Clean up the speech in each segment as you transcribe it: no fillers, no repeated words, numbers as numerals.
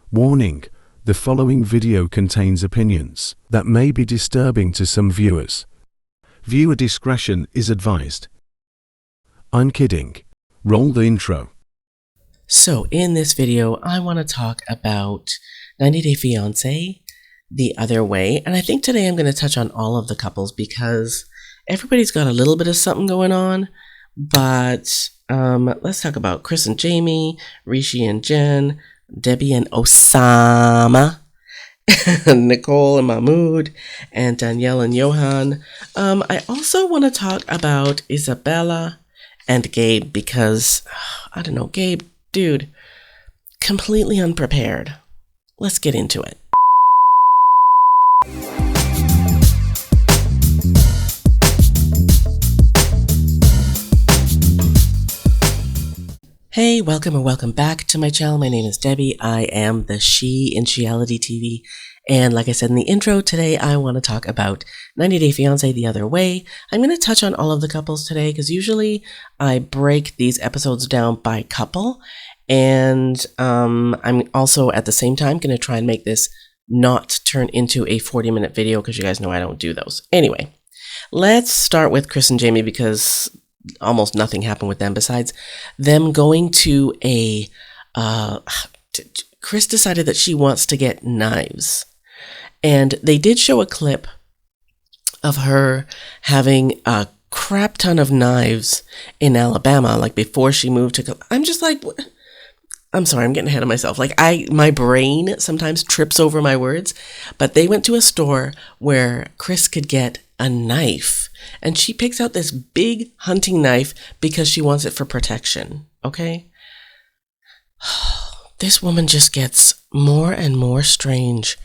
Warning: the following video contains opinions that may be disturbing to some viewers. Viewer discretion is advised. I'm kidding. Roll the intro. So in this video, I want to talk about 90 Day Fiance the Other Way. And I think today I'm going to touch on all of the couples because everybody's got a little bit of something going on. But let's talk about Kris and Jamie, Rishi and Jen, Debbie and Osama, Nicole and Mahmoud, and Danielle and Johan. I also want to talk about Isabella and Gabe because, I don't know, Gabe, dude, completely unprepared. Let's get into it. Hey, welcome or welcome back to my channel. My name is Debbie. I am the She in Sheality TV. And like I said in the intro, today I want to talk about 90 Day Fiance the Other Way. I'm going to touch on all of the couples today because usually I break these episodes down by couple. And I'm also at the same time going to try and make this not turn into a 40-minute video because you guys know I don't do those. Anyway, let's start with Kris and Jamie because almost nothing happened with them besides them going to a Kris decided that she wants to get knives, and they did show a clip of her having a crap ton of knives in Alabama, like before she moved to. I'm just like, I'm sorry, I'm getting ahead of myself. Like my brain sometimes trips over my words, but they went to a store where Kris could get a knife, and she picks out this big hunting knife because she wants it for protection. Okay. This woman just gets more and more strange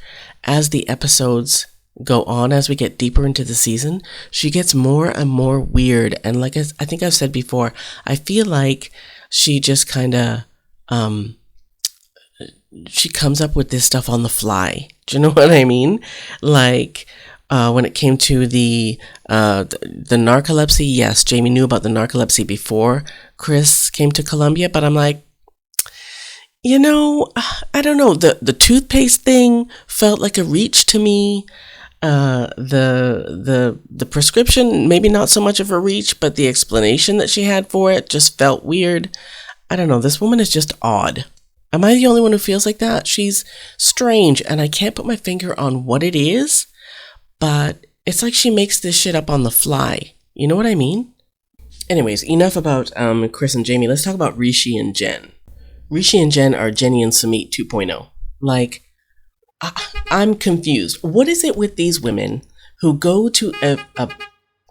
as the episodes go on. As we get deeper into the season, she gets more and more weird. And like I think I've said before, I feel like she just kind of, she comes up with this stuff on the fly. Do you know what I mean? Like, when it came to the narcolepsy, yes, Jamie knew about the narcolepsy before Kris came to Colombia, but I'm like, you know, I don't know. The toothpaste thing felt like a reach to me. The prescription, maybe not so much of a reach, but the explanation that she had for it just felt weird. I don't know. This woman is just odd. Am I the only one who feels like that? She's strange, and I can't put my finger on what it is. But it's like she makes this shit up on the fly. You know what I mean? Anyways, enough about Kris and Jamie. Let's talk about Rishi and Jen. Rishi and Jen are Jenny and Sumit 2.0. Like, I'm confused. What is it with these women who go to a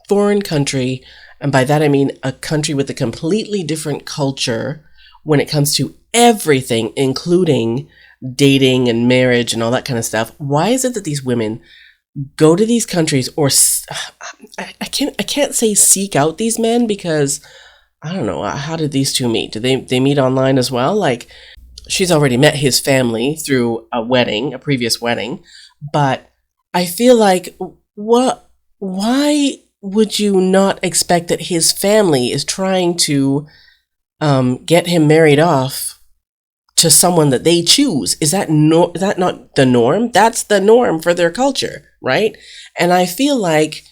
foreign country, and by that I mean a country with a completely different culture when it comes to everything, including dating and marriage and all that kind of stuff? Why is it that these women go to these countries, or I can't say seek out these men because I don't know, how did these two meet? Did they meet online as well? Like, she's already met his family through a previous wedding, but I feel like why would you not expect that his family is trying to get him married off to someone that they choose? Is that not the norm? That's the norm for their culture, right? And I feel like,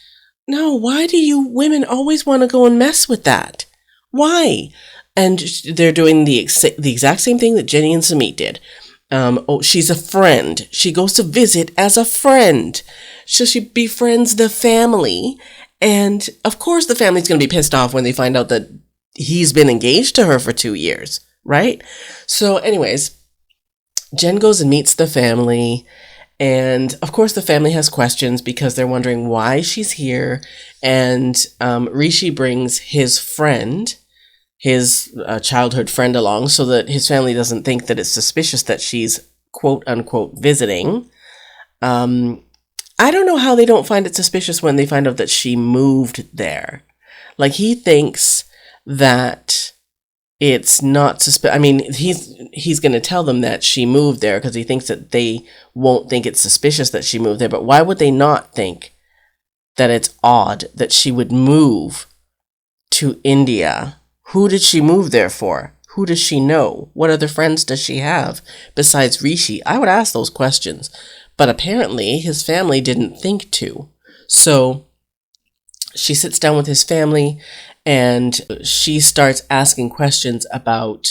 no, why do you women always want to go and mess with that? Why? And they're doing the exact same thing that Jenny and Sumit did. She's a friend. She goes to visit as a friend. So she befriends the family. And of course the family's going to be pissed off when they find out that he's been engaged to her for 2 years. Right? So anyways, Jen goes and meets the family, and of course the family has questions because they're wondering why she's here. And Rishi brings his friend, his childhood friend, along so that his family doesn't think that it's suspicious that she's quote unquote visiting. I don't know how they don't find it suspicious when they find out that she moved there. Like, he thinks that it's not I mean, he's going to tell them that she moved there because he thinks that they won't think it's suspicious that she moved there. But why would they not think that it's odd that she would move to India? Who did she move there for? Who does she know? What other friends does she have besides Rishi? I would ask those questions. But apparently his family didn't think to. So she sits down with his family and she starts asking questions about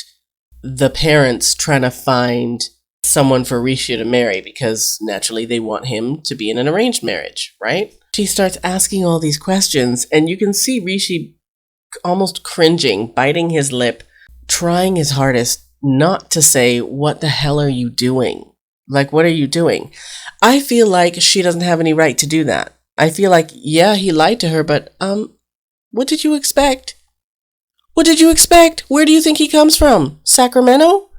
the parents trying to find someone for Rishi to marry because naturally they want him to be in an arranged marriage, right? She starts asking all these questions and you can see Rishi almost cringing, biting his lip, trying his hardest not to say, what the hell are you doing? Like, what are you doing? I feel like she doesn't have any right to do that. I feel like, yeah, he lied to her, but, what did you expect? What did you expect? Where do you think he comes from? Sacramento?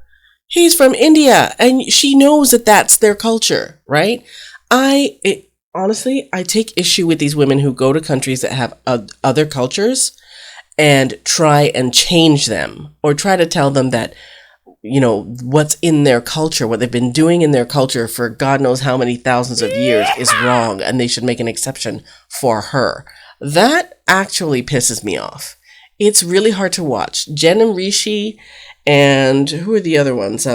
He's from India, and she knows that that's their culture, right? Honestly, I take issue with these women who go to countries that have other cultures and try and change them or try to tell them that, you know, what's in their culture, what they've been doing in their culture for God knows how many thousands of years is wrong and they should make an exception for her. That actually pisses me off. It's really hard to watch. Jen and Rishi and who are the other ones?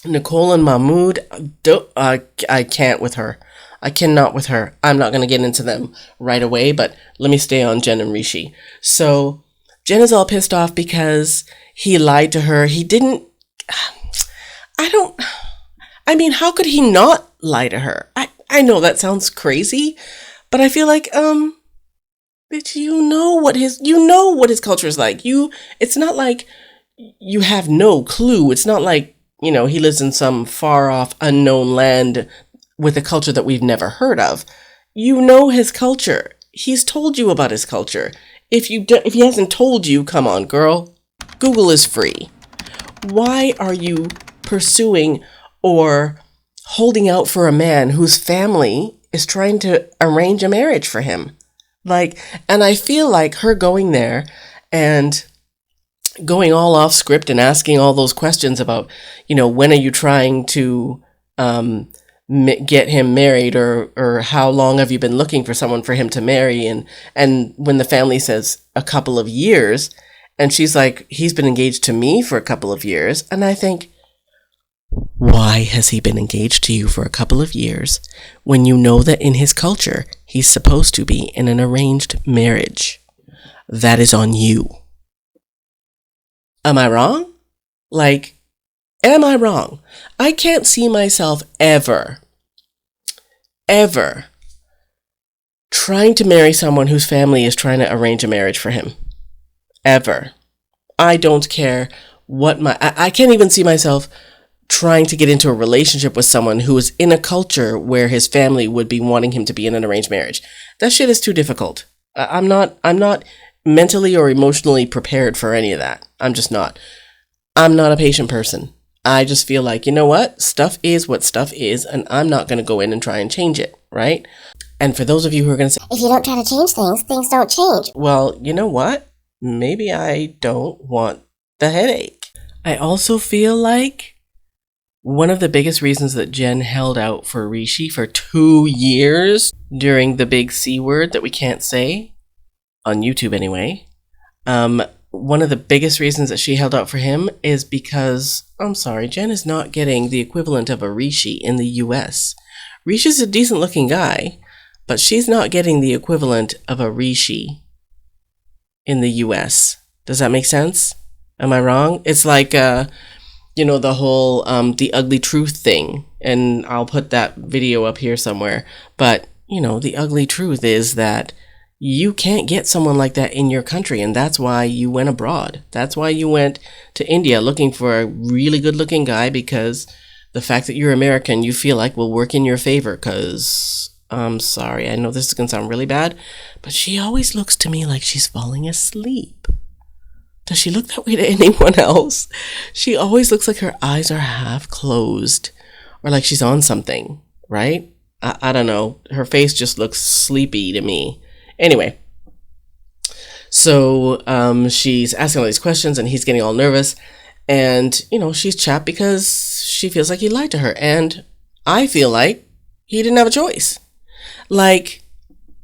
Nicole and Mahmoud. I can't with her. I cannot with her. I'm not going to get into them right away, but let me stay on Jen and Rishi. So Jen is all pissed off because he lied to her. He didn't. I mean, how could he not lie to her? I know that sounds crazy, but I feel like, bitch, you know what his culture is like. It's not like you have no clue. It's not like, you know, he lives in some far off unknown land with a culture that we've never heard of. You know his culture. He's told you about his culture. If he hasn't told you, come on, girl. Google is free. Why are you pursuing or holding out for a man whose family is trying to arrange a marriage for him? And I feel like her going there and going all off script and asking all those questions about, you know, when are you trying to get him married, or how long have you been looking for someone for him to marry? And when the family says a couple of years, and she's like, he's been engaged to me for a couple of years. And I think, why has he been engaged to you for a couple of years when you know that in his culture, he's supposed to be in an arranged marriage? That is on you. Am I wrong? Am I wrong? I can't see myself ever trying to marry someone whose family is trying to arrange a marriage for him. Ever. I don't care what I can't even see myself trying to get into a relationship with someone who is in a culture where his family would be wanting him to be in an arranged marriage. That shit is too difficult. I'm not mentally or emotionally prepared for any of that. I'm just not. I'm not a patient person. I just feel like, you know what? Stuff is what stuff is, and I'm not going to go in and try and change it, right? And for those of you who are going to say, if you don't try to change things, things don't change. Well, you know what? Maybe I don't want the headache. I also feel like one of the biggest reasons that Jen held out for Rishi for 2 years during the big C word that we can't say, on YouTube anyway, one of the biggest reasons that she held out for him is because, I'm sorry, Jen is not getting the equivalent of a Rishi in the US. Rishi's a decent looking guy, but she's not getting the equivalent of a Rishi in the US. Does that make sense? Am I wrong? It's like, you know, the whole, the ugly truth thing. And I'll put that video up here somewhere. But, you know, the ugly truth is that you can't get someone like that in your country, and that's why you went abroad. That's why you went to India looking for a really good-looking guy, because the fact that you're American, you feel like will work in your favor, because, I'm sorry, I know this is going to sound really bad, but she always looks to me like she's falling asleep. Does she look that way to anyone else? She always looks like her eyes are half closed, or like she's on something, right? I don't know. Her face just looks sleepy to me. Anyway, so she's asking all these questions and he's getting all nervous, and, you know, she's chapped because she feels like he lied to her, and I feel like he didn't have a choice. Like,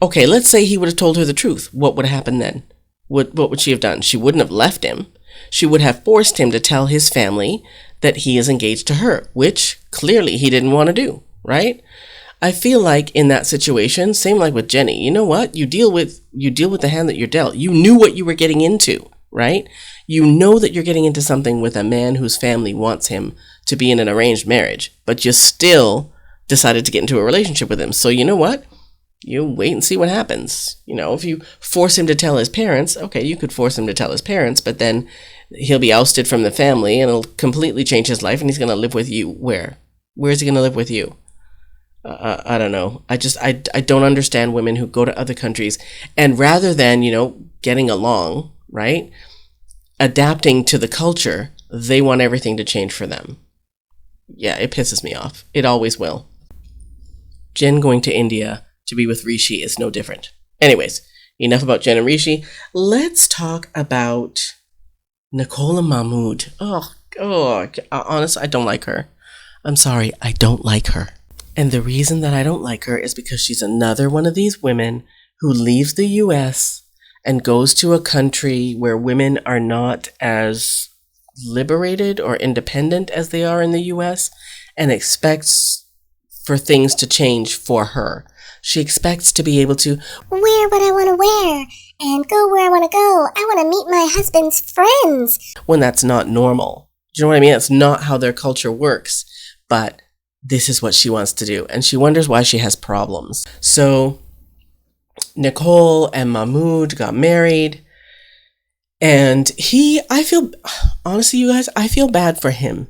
okay, let's say he would have told her the truth. What would have happened then? What would she have done? She wouldn't have left him. She would have forced him to tell his family that he is engaged to her, which clearly he didn't want to do, right? I feel like in that situation, same like with Jenny, you know what? You deal with the hand that you're dealt. You knew what you were getting into, right? You know that you're getting into something with a man whose family wants him to be in an arranged marriage, but you still decided to get into a relationship with him. So you know what? You wait and see what happens. You know, if you force him to tell his parents, okay, you could force him to tell his parents, but then he'll be ousted from the family and it'll completely change his life, and he's going to live with you. Where is he going to live with you? I don't know. I don't understand women who go to other countries and rather than, getting along, right? Adapting to the culture, they want everything to change for them. Yeah, it pisses me off. It always will. Jen going to India to be with Rishi is no different. Anyways, enough about Jen and Rishi. Let's talk about Nicole and Mahmoud. Honestly, I don't like her. I'm sorry, I don't like her. And the reason that I don't like her is because she's another one of these women who leaves the US and goes to a country where women are not as liberated or independent as they are in the US and expects for things to change for her. She expects to be able to wear what I want to wear and go where I want to go. I want to meet my husband's friends. When that's not normal. Do you know what I mean? That's not how their culture works. But this is what she wants to do. And she wonders why she has problems. So Nicole and Mahmoud got married. And honestly, you guys, I feel bad for him.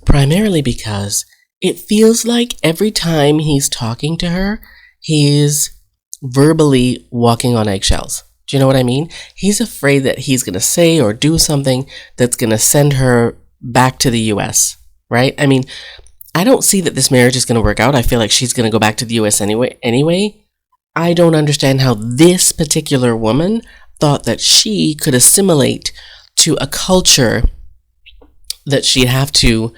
Primarily because it feels like every time he's talking to her, he's verbally walking on eggshells. Do you know what I mean? He's afraid that he's going to say or do something that's going to send her back to the US, right? I mean, I don't see that this marriage is going to work out. I feel like she's going to go back to the US anyway. I don't understand how this particular woman thought that she could assimilate to a culture that she'd have to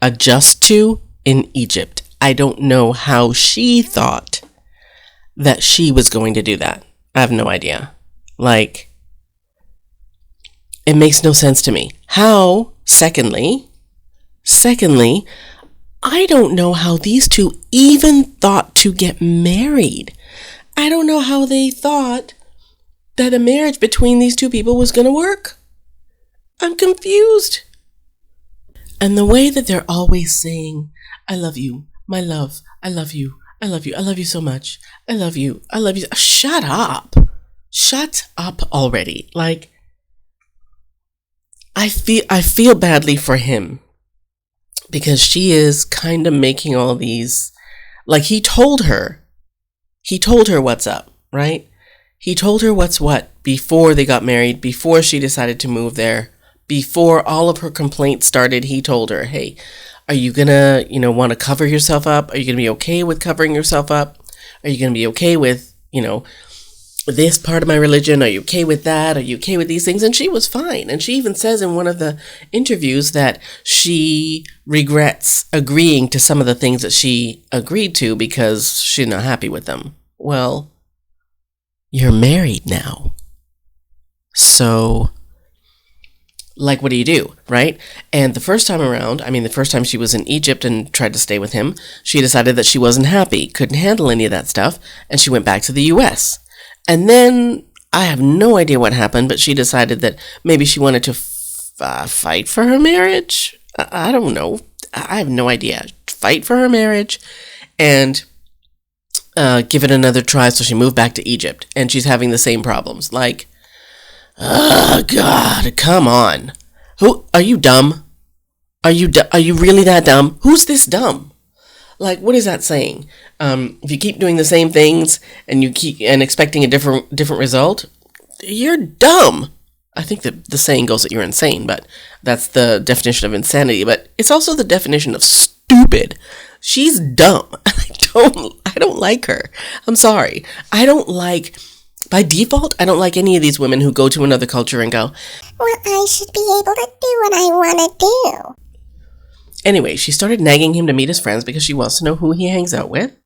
adjust to in Egypt. I don't know how she thought that she was going to do that. I have no idea. Like, it makes no sense to me. How, secondly, I don't know how these two even thought to get married. I don't know how they thought that a marriage between these two people was going to work. I'm confused. And the way that they're always saying, I love you, my love, I love you, I love you, I love you so much, I love you, I love you. Shut up. Shut up already. Like, I feel badly for him because she is kind of making all these, like, he told her what's up, right? He told her what's what before they got married, before she decided to move there, before all of her complaints started. He told her, hey, are you gonna, want to cover yourself up? Are you gonna be okay with covering yourself up? Are you gonna be okay with, this part of my religion? Are you okay with that? Are you okay with these things? And she was fine. And she even says in one of the interviews that she regrets agreeing to some of the things that she agreed to because she's not happy with them. Well, you're married now. So, like, what do you do, right? And the first time she was in Egypt and tried to stay with him, she decided that she wasn't happy, couldn't handle any of that stuff, and she went back to the US. And then, I have no idea what happened, but she decided that maybe she wanted to fight for her marriage? I don't know. I have no idea. Fight for her marriage and give it another try, so she moved back to Egypt. And she's having the same problems. Like, oh, God, come on. Who are you dumb? Are you really that dumb? Who's this dumb? Like, what is that saying? If you keep doing the same things and you keep expecting a different result, you're dumb. I think that the saying goes that you're insane, but that's the definition of insanity. But it's also the definition of stupid. She's dumb. I don't like her. I'm sorry. By default, I don't like any of these women who go to another culture and go, well, I should be able to do what I want to do. Anyway, she started nagging him to meet his friends because she wants to know who he hangs out with.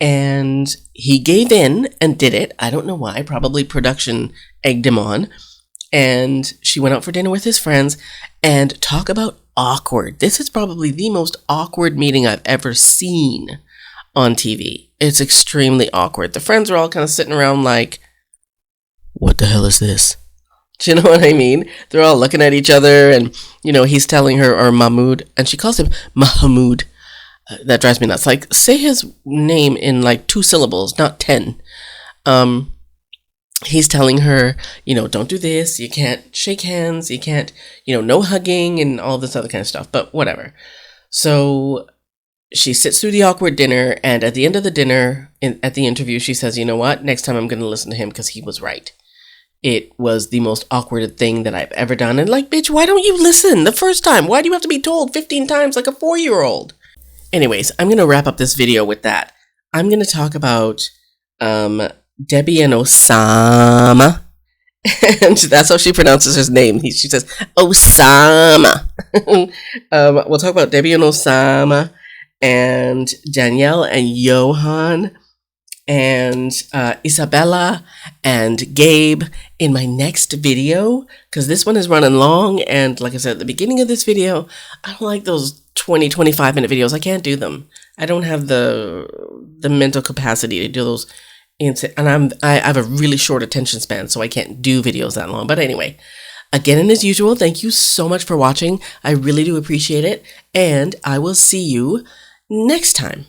And he gave in and did it. I don't know why. Probably production egged him on. and she went out for dinner with his friends, and talk about awkward. This is probably the most awkward meeting I've ever seen on TV. It's extremely awkward. The friends are all kind of sitting around like, what the hell is this? Do you know what I mean? They're all looking at each other, and, he's telling her, or Mahmoud, and she calls him Mahmoud. That drives me nuts. Like, say his name in like 2 syllables, not 10. He's telling her, don't do this. You can't shake hands. You can't, no hugging and all this other kind of stuff, but whatever. So she sits through the awkward dinner, and at the end of the dinner, at the interview, she says, you know what? Next time I'm going to listen to him because he was right. It was the most awkward thing that I've ever done. And like, bitch, why don't you listen the first time? Why do you have to be told 15 times like a 4-year-old? Anyways, I'm going to wrap up this video with that. I'm going to talk about Debbie and Osama. And that's how she pronounces his name. She says, Osama. We'll talk about Debbie and Osama, and Danielle and Johan, and Isabella and Gabe in my next video, because this one is running long, and like I said at the beginning of this video, I don't like those 20-25 minute videos. I can't do them. I don't have the mental capacity to do those, and I have a really short attention span, so I can't do videos that long. But anyway, again, and as usual, thank you so much for watching. I really do appreciate it, and I will see you next time.